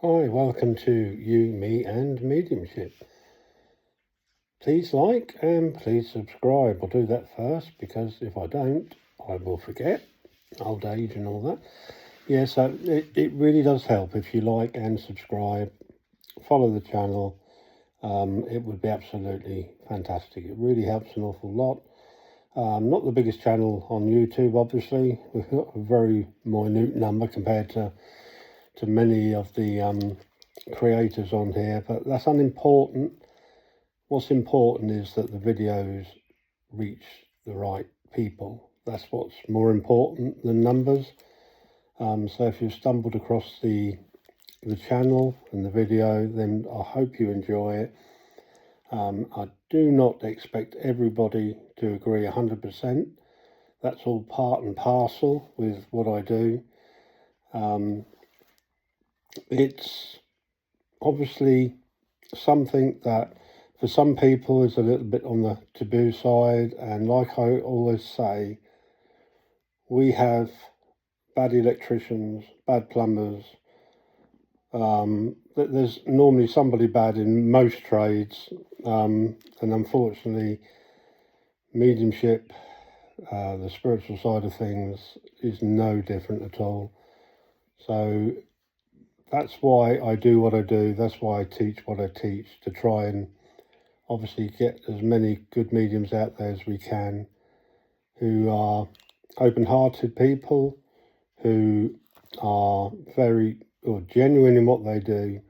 Hi, welcome to You, Me and Mediumship. Please like and please subscribe. I'll do that first because if I don't, I will forget. Old age and all that. Yeah, so it really does help if you like and subscribe. Follow the channel. It would be absolutely fantastic. It really helps an awful lot. Not the biggest channel on YouTube, obviously. We've got a very minute number compared to many of the creators on here, but that's unimportant. What's important is that the videos reach the right people. That's what's more important than numbers. So if you've stumbled across the channel and the video, then I hope you enjoy it. I do not expect everybody to agree 100%. That's all part and parcel with what I do. It's obviously something that for some people is a little bit on the taboo side, and like I always say, we have bad electricians, bad plumbers. There's normally somebody bad in most trades, and unfortunately mediumship, the spiritual side of things, is no different at all. So that's why I do what I do. That's why I teach what I teach, to try and obviously get as many good mediums out there as we can, who are open-hearted people, who are very genuine in what they do,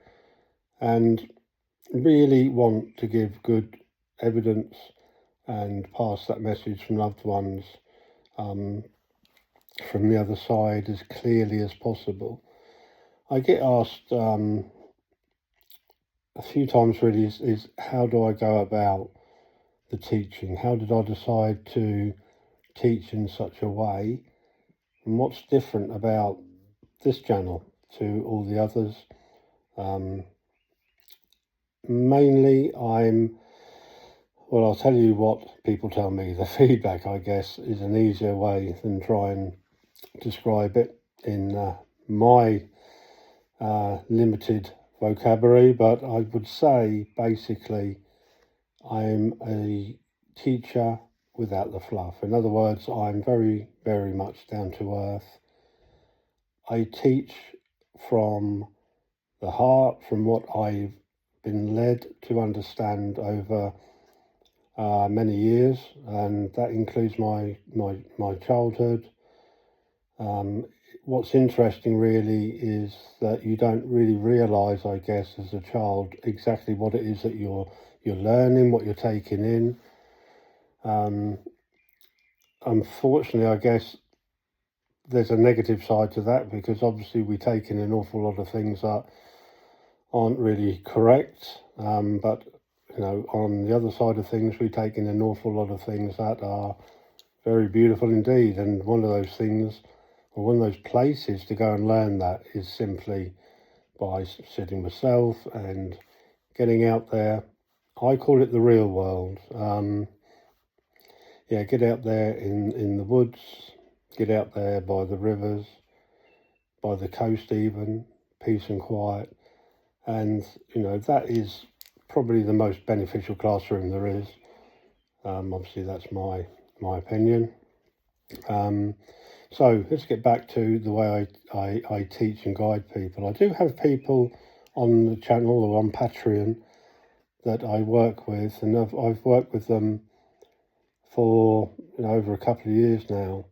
and really want to give good evidence and pass that message from loved ones from the other side as clearly as possible. I get asked a few times really is how do I go about the teaching? How did I decide to teach in such a way? And what's different about this channel to all the others? Mainly I'll tell you what people tell me. The feedback, I guess, is an easier way than try and describe it in my limited vocabulary. But I would say, basically, I'm a teacher without the fluff. In other words, I'm very, very much down to earth. I teach from the heart, from what I've been led to understand over many years, and that includes my childhood. What's interesting really is that you don't really realise, I guess, as a child exactly what it is that you're learning, what you're taking in. Unfortunately, I guess there's a negative side to that, because obviously we take in an awful lot of things that aren't really correct, but on the other side of things, we take in an awful lot of things that are very beautiful indeed. And one of those things, or one of those places to go and learn that, is simply by sitting with self and getting out there. I call it the real world. Get out there in the woods, get out there by the rivers, by the coast even, peace and quiet. And, that is probably the most beneficial classroom there is. Obviously, that's my opinion. So let's get back to the way I teach and guide people. I do have people on the channel or on Patreon that I work with, and I've worked with them for over a couple of years now,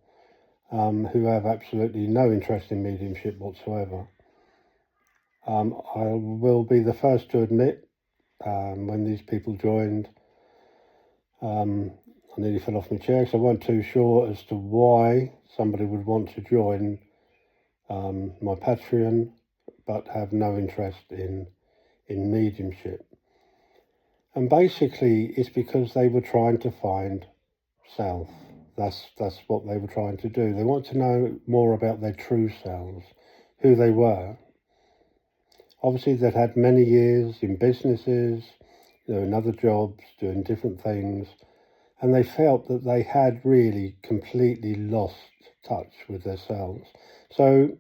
who have absolutely no interest in mediumship whatsoever. I will be the first to admit, when these people joined, I nearly fell off my chair because I wasn't too sure as to why somebody would want to join my Patreon but have no interest in mediumship. And basically it's because they were trying to find self. That's what they were trying to do. They want to know more about their true selves, who they were. Obviously they'd had many years in businesses, in other jobs, doing different things, and they felt that they had really completely lost touch with themselves. So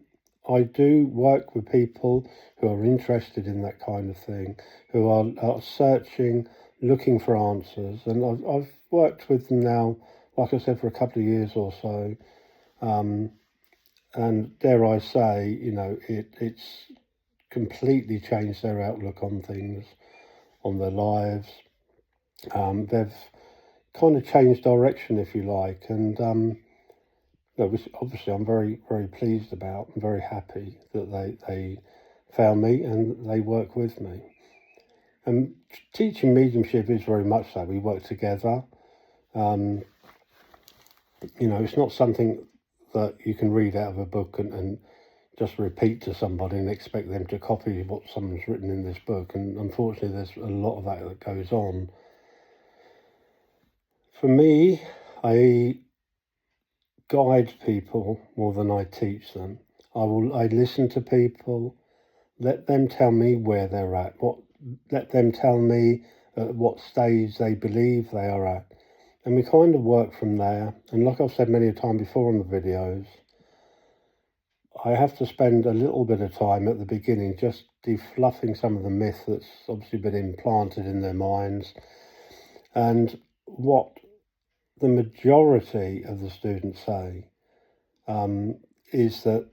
I do work with people who are interested in that kind of thing, who are searching, looking for answers. And I've worked with them now, like I said, for a couple of years or so. And dare I say, it's completely changed their outlook on things, on their lives. They've kind of changed direction, if you like. And which obviously I'm very, very pleased about. I'm very happy that they found me and they work with me. And teaching mediumship is very much so. We work together. It's not something that you can read out of a book and just repeat to somebody and expect them to copy what someone's written in this book. And unfortunately, there's a lot of that goes on. For me, I guide people more than I teach them. I listen to people, let them tell me where they're at, let them tell me at what stage they believe they are at. And we kind of work from there. And like I've said many a time before on the videos, I have to spend a little bit of time at the beginning just defluffing some of the myth that's obviously been implanted in their minds. And what the majority of the students say is that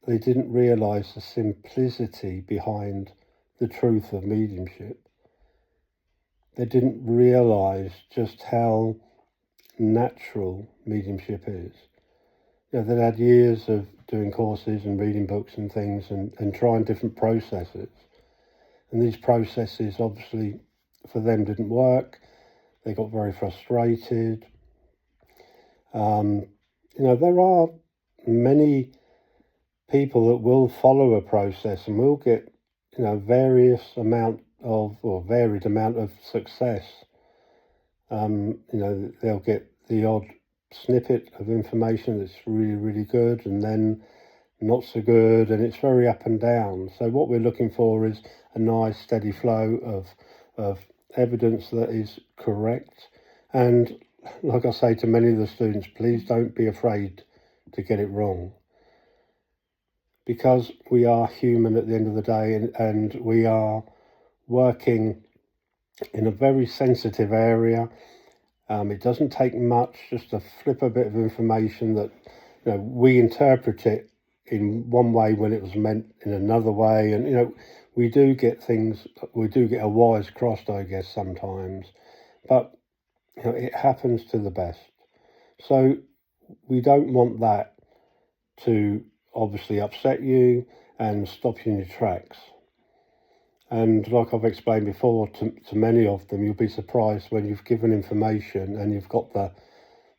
they didn't realise the simplicity behind the truth of mediumship. They didn't realise just how natural mediumship is. They'd had years of doing courses and reading books and things and trying different processes. And these processes obviously for them didn't work. They got very frustrated. There are many people that will follow a process and will get, varied amount of success. They'll get the odd snippet of information that's really, really good and then not so good, and it's very up and down. So what we're looking for is a nice steady flow of evidence that is correct. And like I say to many of the students, please don't be afraid to get it wrong, because we are human at the end of the day, and we are working in a very sensitive area. It doesn't take much just to flip a bit of information that we interpret it in one way when it was meant in another way. And we do get our wires crossed, I guess, sometimes, but it happens to the best. So we don't want that to obviously upset you and stop you in your tracks. And like I've explained before to many of them, you'll be surprised when you've given information and you've got the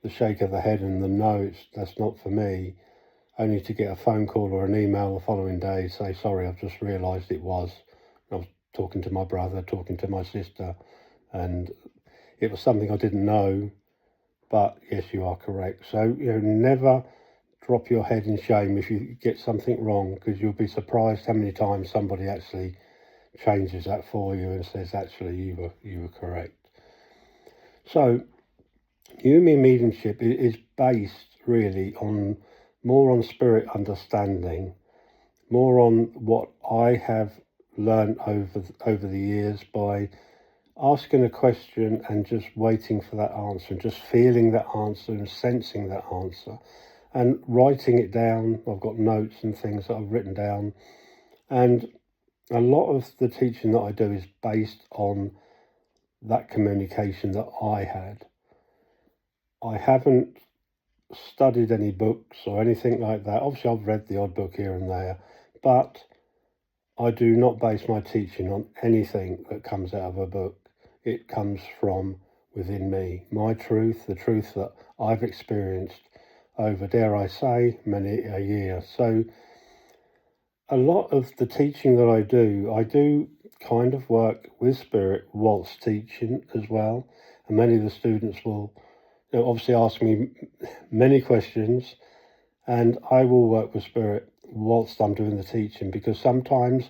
shake of the head and the no, that's not for me, only to get a phone call or an email the following day say, sorry, I've just realised it was. I was talking to my brother, talking to my sister, and it was something I didn't know, but yes, you are correct. So, never drop your head in shame if you get something wrong, because you'll be surprised how many times somebody actually changes that for you and says, actually, you were correct. So, human mediumship is based really more on spirit understanding, more on what I have learned over the years by asking a question and just waiting for that answer, and just feeling that answer and sensing that answer and writing it down. I've got notes and things that I've written down, and a lot of the teaching that I do is based on that communication that I had. I haven't studied any books or anything like that. Obviously, I've read the odd book here and there, but I do not base my teaching on anything that comes out of a book. It comes from within me, my truth, the truth that I've experienced over, dare I say, many a year. So a lot of the teaching that I do kind of work with spirit whilst teaching as well. And many of the students will obviously ask me many questions, and I will work with spirit whilst I'm doing the teaching, because sometimes,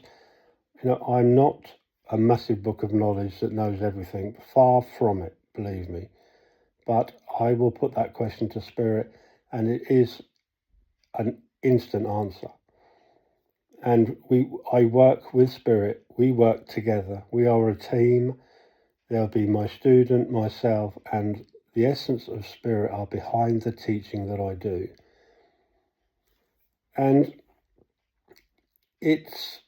I'm not a massive book of knowledge that knows everything. Far from it, believe me. But I will put that question to spirit, and it is an instant answer. And I work with spirit. We work together. We are a team. There'll be my student, myself, and the essence of spirit are behind the teaching that I do. And it's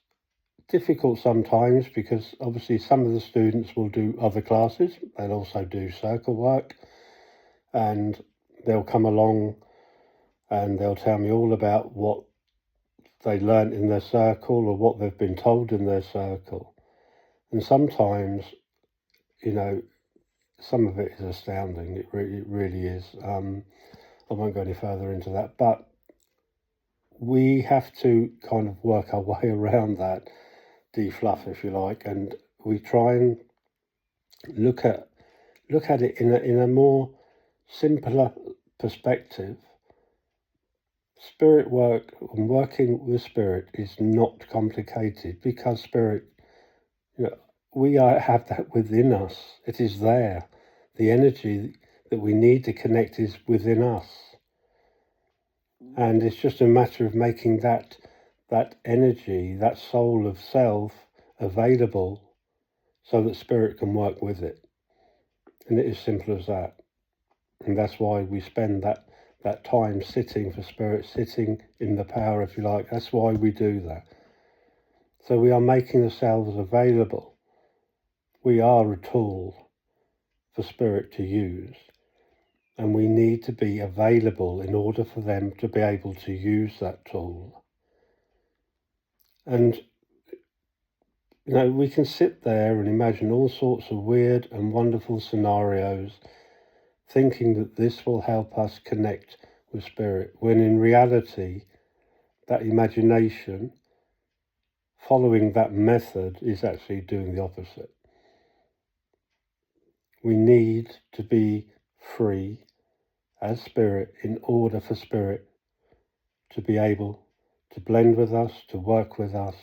difficult sometimes because obviously some of the students will do other classes. They'll also do circle work, and they'll come along and they'll tell me all about what they learnt in their circle or what they've been told in their circle. And sometimes, some of it is astounding. It really is. I won't go any further into that, but we have to kind of work our way around that defluff, if you like, and we try and look at it in a more simpler perspective. Spirit work and working with spirit is not complicated because spirit, we have that within us. It is there. The energy that we need to connect is within us. And it's just a matter of making that energy, that soul of self, available so that spirit can work with it. And it is simple as that. And that's why we spend that time sitting for spirit, sitting in the power, if you like. That's why we do that. So we are making ourselves available. We are a tool for spirit to use. And we need to be available in order for them to be able to use that tool. And, we can sit there and imagine all sorts of weird and wonderful scenarios, thinking that this will help us connect with spirit, when in reality, that imagination, following that method, is actually doing the opposite. We need to be free as spirit in order for spirit to be able to blend with us, to work with us,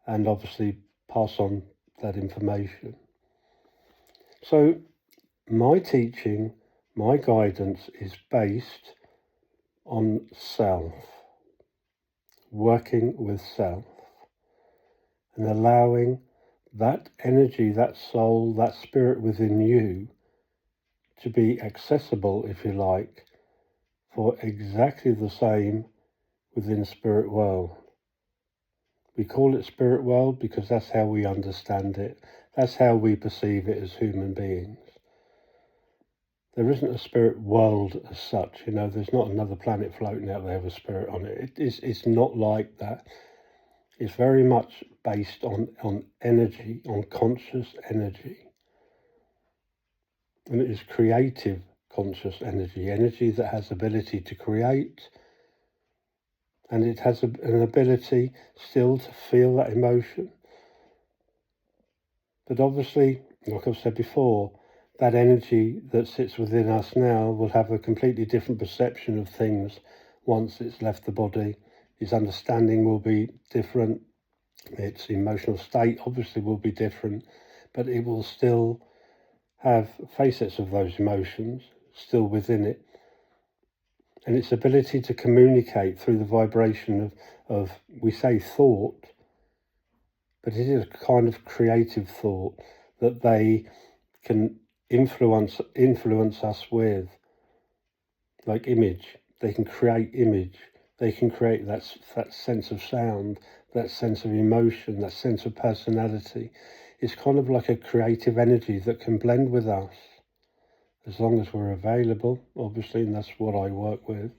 and obviously pass on that information. So my teaching, my guidance is based on self, working with self, and allowing that energy, that soul, that spirit within you to be accessible, if you like, for exactly the same within spirit world. We call it spirit world because that's how we understand it. That's how we perceive it as human beings. There isn't a spirit world as such, there's not another planet floating out there with spirit on it. It's not like that. It's very much based on energy, on conscious energy. And it is creative conscious energy that has ability to create, and it has an ability still to feel that emotion. But obviously, like I've said before, that energy that sits within us now will have a completely different perception of things once it's left the body. Its understanding will be different. Its emotional state obviously will be different, but it will still have facets of those emotions still within it. And its ability to communicate through the vibration of we say thought, but it is a kind of creative thought that they can influence us with, like image. They can create image. They can create that sense of sound, that sense of emotion, that sense of personality. It's kind of like a creative energy that can blend with us, as long as we're available, obviously, and that's what I work with.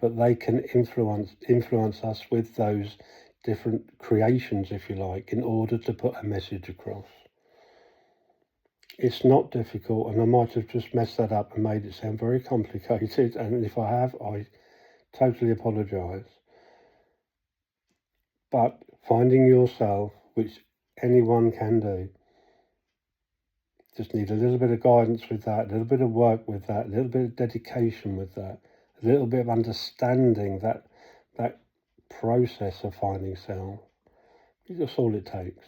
But they can influence us with those different creations, if you like, in order to put a message across. It's not difficult, and I might have just messed that up and made it sound very complicated, and if I have, I totally apologise. But finding yourself, which anyone can do, just need a little bit of guidance with that, a little bit of work with that, a little bit of dedication with that, a little bit of understanding that process of finding self. That's all it takes.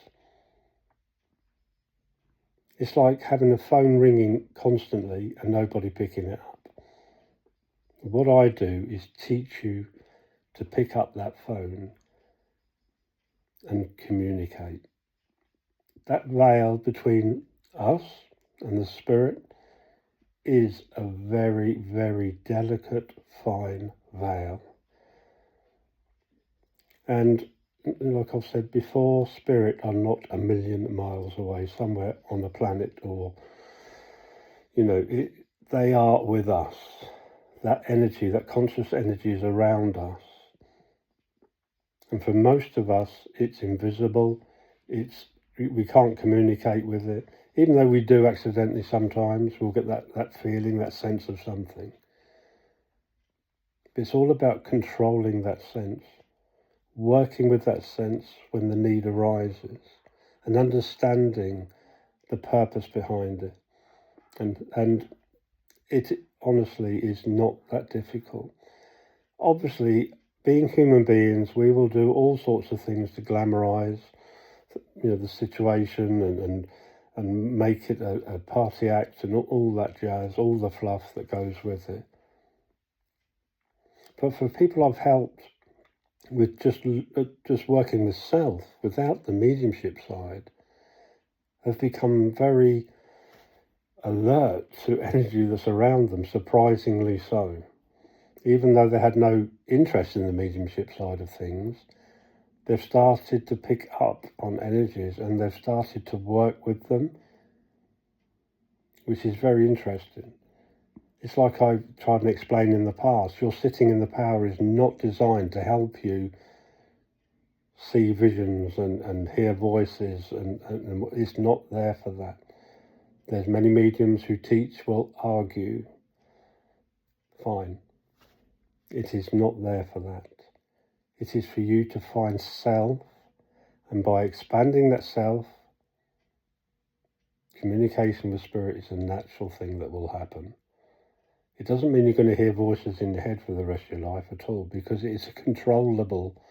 It's like having a phone ringing constantly and nobody picking it up. What I do is teach you to pick up that phone and communicate. That veil between us and the spirit is a very, very delicate, fine veil. And like I've said before, spirit are not a million miles away, somewhere on the planet, or, they are with us. That energy, that conscious energy is around us. And for most of us, it's invisible. We can't communicate with it. Even though we do accidentally sometimes, we'll get that feeling, that sense of something. But it's all about controlling that sense, working with that sense when the need arises, and understanding the purpose behind it. And it honestly is not that difficult. Obviously, being human beings, we will do all sorts of things to glamorize, the situation and make it a party act and all that jazz, all the fluff that goes with it. But for people I've helped with just working with self without the mediumship side, have become very alert to energy that's around them, surprisingly so. Even though they had no interest in the mediumship side of things, they've started to pick up on energies and they've started to work with them, which is very interesting. It's like I've tried to explain in the past, your sitting in the power is not designed to help you see visions and hear voices, and it's not there for that. There's many mediums who teach, will argue. Fine. It is not there for that. It is for you to find self, and by expanding that self, communication with spirit is a natural thing that will happen. It doesn't mean you're going to hear voices in your head for the rest of your life at all, because it is controllable.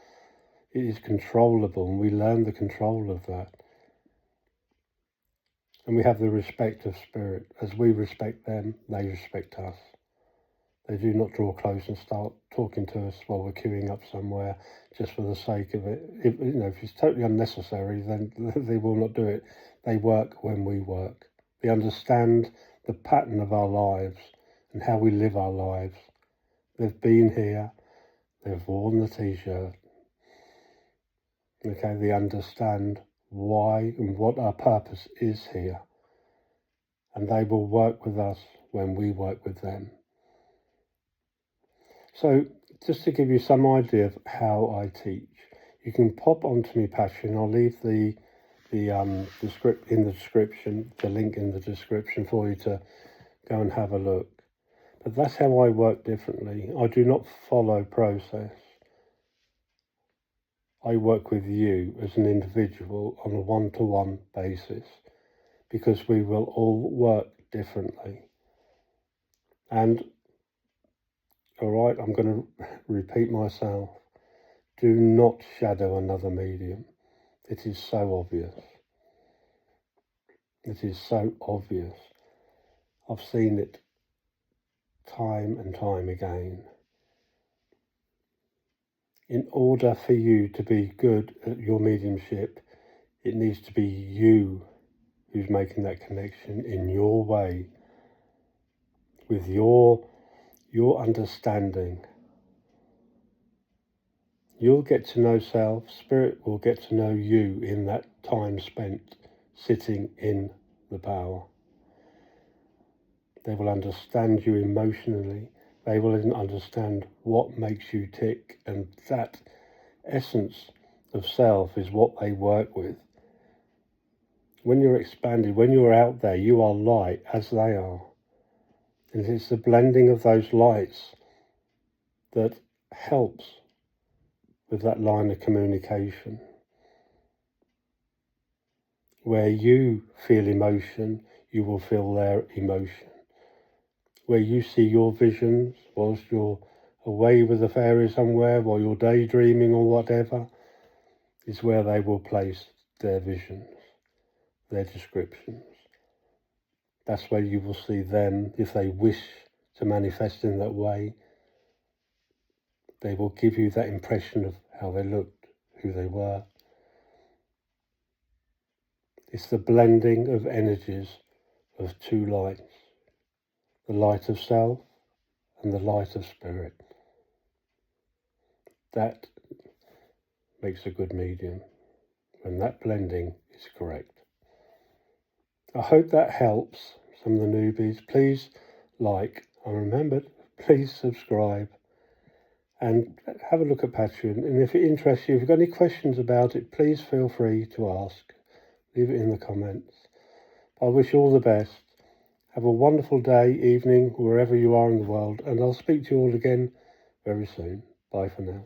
It is controllable, and we learn the control of that. And we have the respect of spirit. As we respect them, they respect us. They do not draw close and start talking to us while we're queuing up somewhere just for the sake of it. If it's totally unnecessary, then they will not do it. They work when we work. They understand the pattern of our lives and how we live our lives. They've been here. They've worn the t-shirt. Okay, they understand why and what our purpose is here. And they will work with us when we work with them. So, just to give you some idea of how I teach, you can pop onto me Patreon. I'll leave the script in the description, the link in the description for you to go and have a look. But that's how I work differently. I do not follow process. I work with you as an individual on a one-to-one basis, because we will all work differently. And, all right, I'm going to repeat myself. Do not shadow another medium. It is so obvious. It is so obvious. I've seen it time and time again. In order for you to be good at your mediumship, it needs to be you who's making that connection in your way, with your understanding. You'll get to know self, spirit will get to know you in that time spent sitting in the power. They will understand you emotionally. They will understand what makes you tick, and that essence of self is what they work with. When you're expanded, when you're out there, you are light as they are. And it's the blending of those lights that helps with that line of communication. Where you feel emotion, you will feel their emotion. Where you see your visions whilst you're away with a fairy somewhere, while you're daydreaming or whatever, is where they will place their visions, their descriptions. That's where you will see them, if they wish to manifest in that way. They will give you that impression of how they looked, who they were. It's the blending of energies of two lights, the light of self and the light of spirit. That makes a good medium, when that blending is correct. I hope that helps some of the newbies. Please like, and remember, please subscribe and have a look at Patreon. And if it interests you, if you've got any questions about it, please feel free to ask. Leave it in the comments. I wish you all the best. Have a wonderful day, evening, wherever you are in the world, and I'll speak to you all again very soon. Bye for now.